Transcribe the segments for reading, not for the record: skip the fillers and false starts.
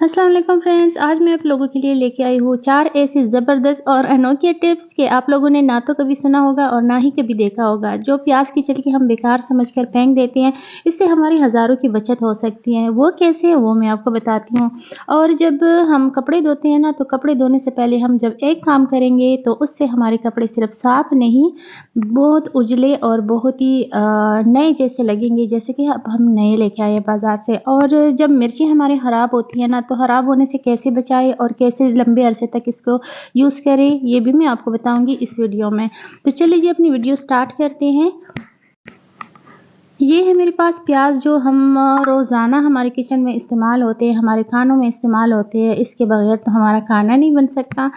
अस्सलाम वालेकुम फ्रेंड्स, आज मैं आप लोगों के लिए लेके आई हूँ 4 ऐसी ज़बरदस्त और अनोखे टिप्स कि आप लोगों ने ना तो कभी सुना होगा और ना ही कभी देखा होगा। जो प्याज की छिलके हम बेकार समझकर फेंक देते हैं, इससे हमारी हज़ारों की बचत हो सकती है। वो कैसे है वो मैं आपको बताती हूँ। और जब हम कपड़े धोते हैं ना, तो कपड़े धोने से पहले हम जब एक काम करेंगे तो उससे हमारे कपड़े सिर्फ साफ़ नहीं, बहुत उजले और बहुत ही नए जैसे लगेंगे, जैसे कि अब हम नए लेके आए हैं बाज़ार से। और जब मिर्ची हमारी ख़राब होती है ना, तो ख़राब होने से कैसे बचाएँ और कैसे लंबे अरसे तक इसको यूज़ करें, ये भी मैं आपको बताऊँगी इस वीडियो में। तो चलिए जी अपनी वीडियो स्टार्ट करते हैं। ये है मेरे पास प्याज जो हम रोज़ाना हमारे किचन में इस्तेमाल होते हैं, हमारे खानों में इस्तेमाल होते हैं। इसके बगैर तो हमारा खाना नहीं बन सकता।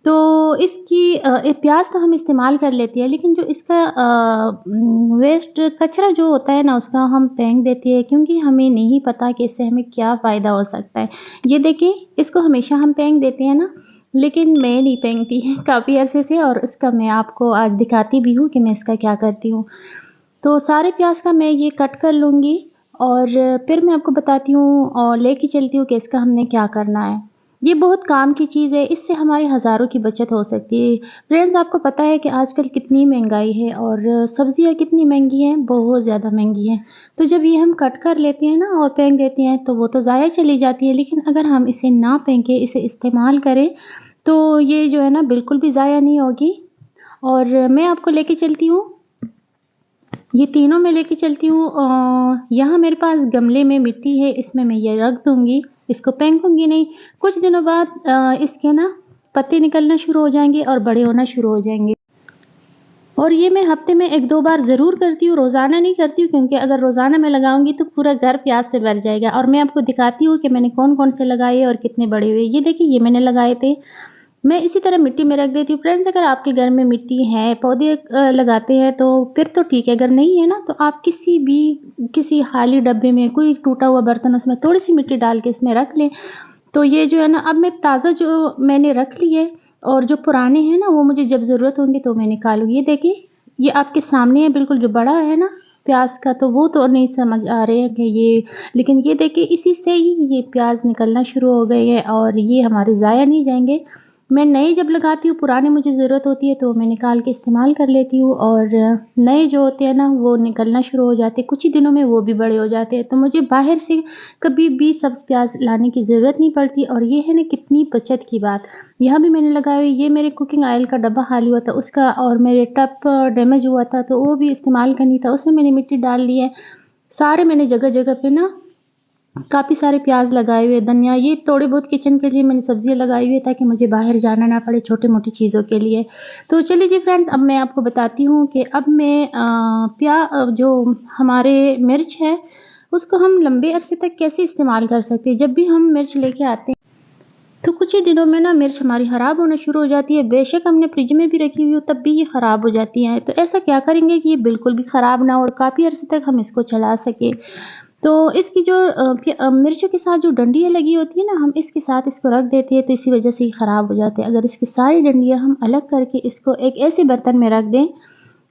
तो इसकी प्याज तो हम इस्तेमाल कर लेते हैं, लेकिन जो इसका वेस्ट कचरा जो होता है ना, उसका हम फेंक देते हैं, क्योंकि हमें नहीं पता कि इससे हमें क्या फ़ायदा हो सकता है। ये देखिए, इसको हमेशा हम फेंक देते हैं ना, लेकिन मैं नहीं फेंकती काफ़ी अरसे से, और इसका मैं आपको आज दिखाती भी हूँ कि मैं इसका क्या करती हूँ। तो सारे प्याज का मैं ये कट कर लूँगी और फिर मैं आपको बताती हूँ और लेके चलती हूँ कि इसका हमने क्या करना है। ये बहुत काम की चीज़ है, इससे हमारी हज़ारों की बचत हो सकती है। फ्रेंड्स, आपको पता है कि आजकल कितनी महंगाई है और सब्ज़ियाँ कितनी महंगी हैं, बहुत ज़्यादा महंगी हैं। तो जब ये हम कट कर लेते हैं ना और फेंक देते हैं, तो वो तो ज़ाया चली जाती है, लेकिन अगर हम इसे ना फेंकें, इसे इस्तेमाल करें, तो ये जो है ना बिल्कुल भी ज़ाया नहीं होगी। और मैं आपको लेके चलती हूँ, ये तीनों मैं लेके चलती हूँ। यहाँ मेरे पास गमले में मिट्टी है, इसमें मैं ये रख दूँगी, इसको फेंकूँगी नहीं। कुछ दिनों बाद इसके ना पत्ते निकलना शुरू हो जाएँगे और बड़े होना शुरू हो जाएँगे। और ये मैं हफ्ते में 1-2 बार ज़रूर करती हूँ, रोज़ाना नहीं करती हूँ, क्योंकि अगर रोज़ाना मैं लगाऊँगी तो पूरा घर प्याज से भर जाएगा। और मैं आपको दिखाती हूँ कि मैंने कौन-कौन से लगाए और कितने बड़े हुए। ये देखिए, ये मैंने लगाए थे। मैं इसी तरह मिट्टी में रख देती हूँ। फ्रेंड्स, अगर आपके घर में मिट्टी है, पौधे लगाते हैं, तो फिर तो ठीक है, अगर नहीं है ना, तो आप किसी खाली डब्बे में कोई टूटा हुआ बर्तन, उसमें थोड़ी-सी मिट्टी डाल के इसमें रख लें। तो ये जो है ना, अब मैं ताज़ा जो मैंने रख ली है, और जो पुराने हैं ना, वो मुझे जब ज़रूरत होंगी तो मैं निकालूँगी। ये देखिए, ये आपके सामने है बिल्कुल, जो बड़ा है ना प्याज़ का, तो वो तो नहीं समझ आ रहे हैं कि ये, लेकिन ये देखिए, इसी से ही ये प्याज़ निकलना शुरू हो गए हैं और ये हमारे ज़ाया नहीं जाएँगे। मैं नए जब लगाती हूँ, पुराने मुझे ज़रूरत होती है तो मैं निकाल के इस्तेमाल कर लेती हूँ, और नए जो होते हैं ना, वो निकलना शुरू हो जाते हैं, कुछ ही दिनों में वो भी बड़े हो जाते हैं। तो मुझे बाहर से कभी भी सब्ज़ प्याज़ लाने की ज़रूरत नहीं पड़ती। और ये है ना कितनी बचत की बात। यहाँ भी मैंने लगाए हुए, ये मेरे कुकिंग ऑयल का डब्बा खाली हुआ था उसका, और मेरे टब डैमेज हुआ था, तो वो भी इस्तेमाल करनी था, उसमें मैंने मिट्टी डाल ली है। सारे मैंने जगह-जगह पे ना काफ़ी सारे प्याज़ लगाए हुए, धनिया, ये थोड़े बहुत किचन के लिए मैंने सब्ज़ियाँ लगाई हुई है, ताकि मुझे बाहर जाना ना पड़े छोटी-मोटी चीज़ों के लिए। तो चलिए जी फ्रेंड्स, अब मैं आपको बताती हूँ कि अब मैं जो हमारे मिर्च है, उसको हम लंबे अरसे तक कैसे इस्तेमाल कर सकते हैं। जब भी हम मिर्च लेके आते हैं, तो कुछ ही दिनों में ना मिर्च हमारी ख़राब होना शुरू हो जाती है। बेशक हमने फ्रिज में भी रखी हुई हो, तब भी ये ख़राब हो जाती हैं। तो ऐसा क्या करेंगे कि ये बिल्कुल भी ख़राब ना हो और काफ़ी अरसे तक हम इसको चला सकें। तो इसकी जो मिर्चों के साथ जो डंडियाँ लगी होती है ना, हम इसके साथ इसको रख देते हैं, तो इसी वजह से ये ख़राब हो जाते हैं। अगर इसकी सारी डंडियाँ हम अलग करके इसको एक ऐसे बर्तन में रख दें,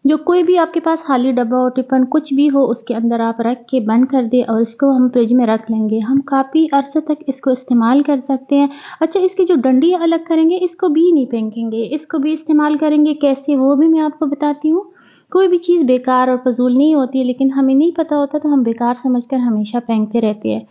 जो कोई भी आपके पास खाली डब्बा हो, टिफ़िन कुछ भी हो, उसके अंदर आप रख के बंद कर दें, और इसको हम फ्रिज में रख लेंगे। हम काफ़ी अरसे तक इसको इस्तेमाल कर सकते हैं। अच्छा, इसकी जो डंडियाँ अलग करेंगे, इसको भी नहीं फेंकेंगे, इसको भी इस्तेमाल करेंगे। कैसे, वो भी मैं आपको बताती हूँ। कोई भी चीज़ बेकार और फ़ज़ूल नहीं होती है, लेकिन हमें नहीं पता होता, तो हम बेकार समझकर हमेशा फेंकते रहते हैं।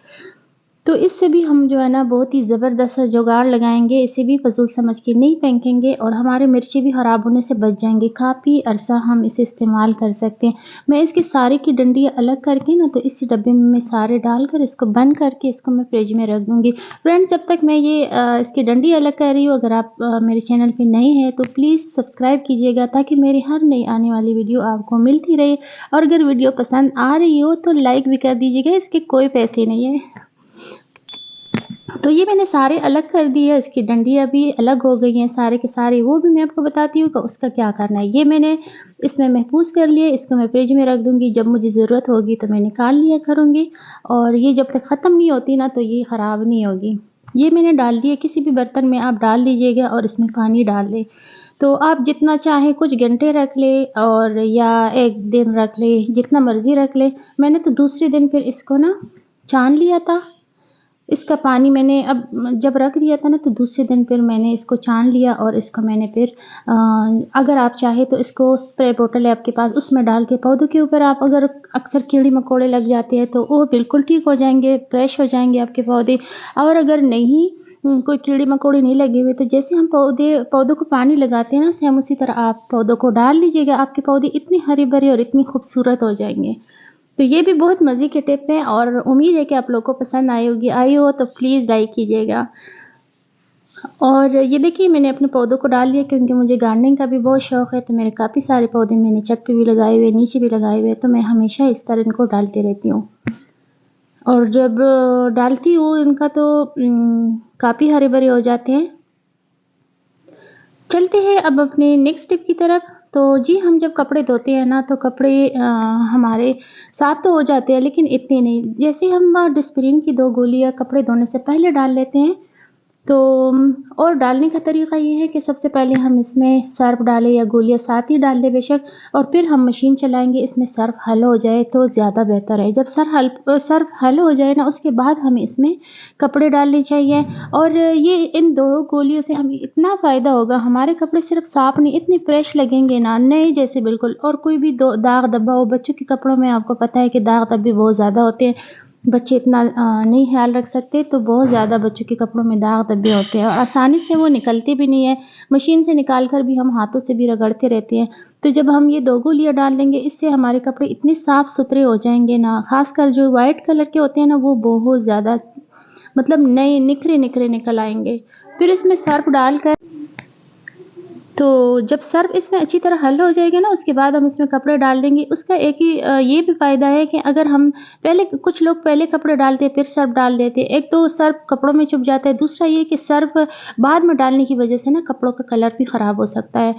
तो इससे भी हम जो है ना बहुत ही ज़बरदस्त जुगाड़ लगाएँगे, इसे भी फ़ज़ूल समझ के नहीं फेंकेंगे, और हमारे मिर्ची भी ख़राब होने से बच जाएँगे। काफ़ी अरसा हम इसे इस्तेमाल कर सकते हैं। मैं इसकी सारी की डंडियाँ अलग करके ना, तो इसी डब्बे में मैं सारे डालकर इसको बंद करके इसको मैं फ्रिज में रख दूँगी। फ्रेंड्स, जब तक मैं ये इसकी डंडी अलग कर रही हूँ, अगर आप मेरे चैनल पे नए हैं तो प्लीज़ सब्सक्राइब कीजिएगा, ताकि मेरी हर नई आने वाली वीडियो आपको मिलती रहे। और अगर वीडियो पसंद आ रही हो तो लाइक भी कर दीजिएगा, इसके कोई पैसे नहीं है। तो ये मैंने सारे अलग कर दिए, इसकी डंडियाँ भी अलग हो गई हैं सारे के सारे, वो भी मैं आपको बताती हूँ कि उसका क्या करना है। ये मैंने इसमें महफूज़ कर लिए, इसको मैं फ्रिज में रख दूँगी, जब मुझे ज़रूरत होगी तो मैं निकाल लिया करूँगी, और ये जब तक ख़त्म नहीं होती ना, तो ये ख़राब नहीं होगी। ये मैंने डाल दिए, किसी भी बर्तन में आप डाल दीजिएगा और इसमें पानी डाल दें। तो आप जितना चाहें कुछ घंटे रख लें, और या 1 दिन रख लें, जितना मर्ज़ी रख लें। मैंने तो दूसरे दिन फिर इसको ना छान लिया था, इसका पानी मैंने अब जब रख दिया था ना, तो दूसरे दिन फिर मैंने इसको छान लिया और इसको मैंने फिर अगर आप चाहे तो इसको स्प्रे बोतल है आपके पास, उसमें डाल के पौधों के ऊपर आप अगर अक्सर कीड़े मकोड़े लग जाते हैं तो वो बिल्कुल ठीक हो जाएंगे, फ्रेश हो जाएंगे आपके पौधे। और अगर नहीं कोई कीड़े मकोड़े नहीं लगे हुए, तो जैसे हम पौधों को पानी लगाते हैं ना, सेम उसी तरह आप पौधों को डाल लीजिएगा। आपके पौधे इतने हरे भरे और इतनी खूबसूरत हो जाएंगे। तो ये भी बहुत मज़े के टिप हैं और उम्मीद है कि आप लोगों को पसंद आई होगी। आई हो तो प्लीज़ लाइक कीजिएगा। और ये देखिए मैंने अपने पौधों को डाल लिया, क्योंकि मुझे गार्डनिंग का भी बहुत शौक़ है। तो मेरे काफ़ी सारे पौधे मैंने छत पे भी लगाए हुए, नीचे भी लगाए हुए, तो मैं हमेशा इस तरह इनको डालती रहती हूँ। और जब डालती हूँ इनका तो काफ़ी हरे भरे हो जाते हैं। चलते हैं अब अपने नेक्स्ट टिप की तरफ। तो जी, हम जब कपड़े धोते हैं ना, तो कपड़े हमारे साफ़ तो हो जाते हैं, लेकिन इतने नहीं। जैसे हम डिस्परिन की 2 गोलियाँ कपड़े धोने से पहले डाल लेते हैं, तो और डालने का तरीका ये है कि सबसे पहले हम इसमें सर्फ़ डालें या गोलियाँ साथ ही डाल दें बेशक, और फिर हम मशीन चलाएँगे। इसमें सर्फ़ हल हो जाए तो ज़्यादा बेहतर है। जब सर्फ़ हल हो जाए ना, उसके बाद हमें इसमें कपड़े डालने चाहिए। और ये इन 2 गोलियों से हमें इतना फ़ायदा होगा, हमारे कपड़े सिर्फ़ साफ़ नहीं, इतने फ्रेश लगेंगे ना, नए जैसे बिल्कुल। और कोई भी दो दाग धब्बा हो, बच्चों के कपड़ों में आपको पता है कि दाग धब्बे बहुत ज़्यादा होते हैं। बच्चे इतना नहीं ख़्याल रख सकते, तो बहुत ज़्यादा बच्चों के कपड़ों में दाग धब्बे होते हैं और आसानी से वो निकलते भी नहीं है। मशीन से निकाल कर भी हम हाथों से भी रगड़ते रहते हैं। तो जब हम ये 2 गोलियाँ डाल देंगे, इससे हमारे कपड़े इतने साफ़-सुथरे हो जाएँगे ना, ख़ासकर जो वाइट कलर के होते हैं ना, वो बहुत ज़्यादा मतलब नए निखरे-निखरे निकल आएँगे। फिर इसमें सर्फ़ डालकर, तो जब सर्फ़ इसमें अच्छी तरह हल हो जाएगा ना, उसके बाद हम इसमें कपड़े डाल देंगे। उसका एक ही ये भी फ़ायदा है कि अगर हम पहले, कुछ लोग पहले कपड़े डालते हैं फिर सर्फ़ डाल देते हैं। एक तो सर्फ़ कपड़ों में चुभ जाता है, दूसरा ये कि सर्फ़ बाद में डालने की वजह से ना कपड़ों का कलर भी ख़राब हो सकता है।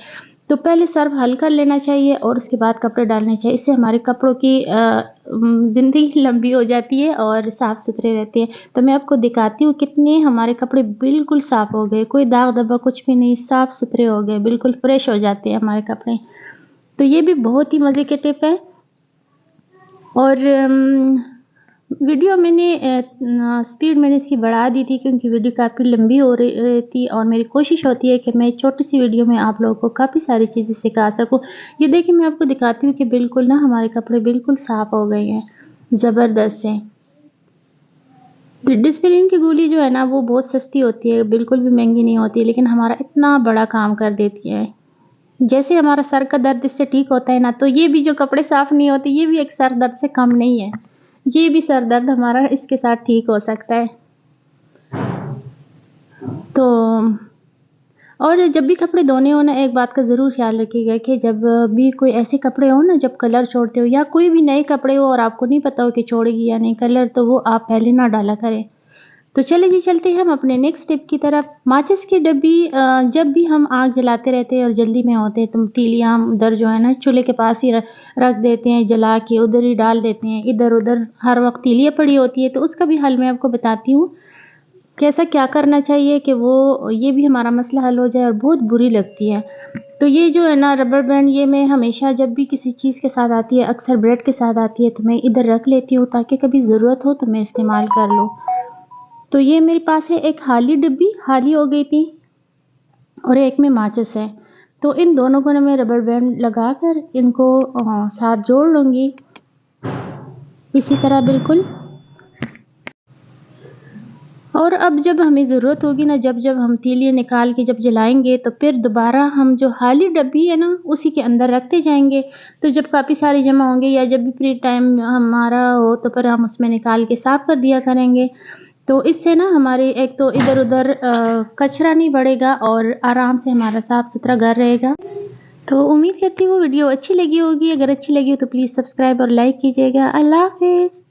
तो पहले सर्फ़ हल कर लेना चाहिए और उसके बाद कपड़े डालने चाहिए। इससे हमारे कपड़ों की ज़िंदगी लंबी हो जाती है और साफ़-सुथरे रहते हैं। तो मैं आपको दिखाती हूँ कितने हमारे कपड़े बिल्कुल साफ़ हो गए, कोई दाग धब्बा कुछ भी नहीं, साफ़-सुथरे हो गए, बिल्कुल फ्रेश हो जाते हैं हमारे कपड़े। तो ये भी बहुत ही मज़े के टिप है। और वीडियो मैंने स्पीड मैंने इसकी बढ़ा दी थी, क्योंकि वीडियो काफ़ी लंबी हो रही थी और मेरी कोशिश होती है कि मैं छोटी-सी वीडियो में आप लोगों को काफ़ी सारी चीज़ें सिखा सकूँ। ये देखिए मैं आपको दिखाती हूँ कि बिल्कुल ना हमारे कपड़े बिल्कुल साफ़ हो गए हैं, ज़बरदस्त से। डिस्परिन की गोली जो है ना, वो बहुत सस्ती होती है, बिल्कुल भी महँगी नहीं होती, लेकिन हमारा इतना बड़ा काम कर देती है। जैसे हमारा सर का दर्द इससे ठीक होता है ना, तो ये भी जो कपड़े साफ़ नहीं होते, ये भी एक सर दर्द से कम नहीं है। ये भी सर दर्द हमारा इसके साथ ठीक हो सकता है। तो और जब भी कपड़े धोने हो ना, एक बात का ज़रूर ख़्याल रखिएगा कि जब भी कोई ऐसे कपड़े हो ना, जब कलर छोड़ते हो या कोई भी नए कपड़े हो और आपको नहीं पता हो कि छोड़ेगी या नहीं कलर, तो वो आप पहले ना डाला करें। तो चलिए जी, चलते हैं हम अपने नेक्स्ट टिप की तरफ। माचिस की डब्बी, जब भी हम आग जलाते रहते हैं और जल्दी में होते हैं, तो तीलियाँ हम उधर जो है ना चूल्हे के पास ही रख देते हैं, जला के उधर ही डाल देते हैं। इधर-उधर हर वक़्त तीलियाँ पड़ी होती है, तो उसका भी हल मैं आपको बताती हूँ। कैसा क्या करना चाहिए कि वो ये भी हमारा मसला हल हो जाए, और बहुत बुरी लगती है। तो ये जो है ना रबर बैंड, ये मैं हमेशा जब भी किसी चीज़ के साथ आती है, अक्सर ब्रेड के साथ आती है, तो मैं इधर रख लेती हूँ ताकि कभी ज़रूरत हो तो मैं इस्तेमाल कर लूँ। तो ये मेरे पास है एक खाली डिब्बी, खाली हो गई थी, और एक में माचिस है। तो इन दोनों को ना मैं रबर बैंड लगाकर इनको साथ जोड़ लूँगी, इसी तरह बिल्कुल। और अब जब हमें ज़रूरत होगी ना, जब हम तीलियाँ निकाल के जब जलाएँगे, तो फिर दोबारा हम जो खाली डब्बी है ना, उसी के अंदर रखते जाएँगे। तो जब काफ़ी सारे जमा होंगे या जब भी फ्री टाइम हमारा हो, तो फिर हम उसमें निकाल के साफ़ कर दिया करेंगे। तो इससे ना हमारे एक तो इधर-उधर कचरा नहीं बढ़ेगा और आराम से हमारा साफ़-सुथरा घर रहेगा। तो उम्मीद करती हूँ वीडियो अच्छी लगी होगी। अगर अच्छी लगी हो तो प्लीज़ सब्सक्राइब और लाइक कीजिएगा। अल्लाह हाफ़िज़।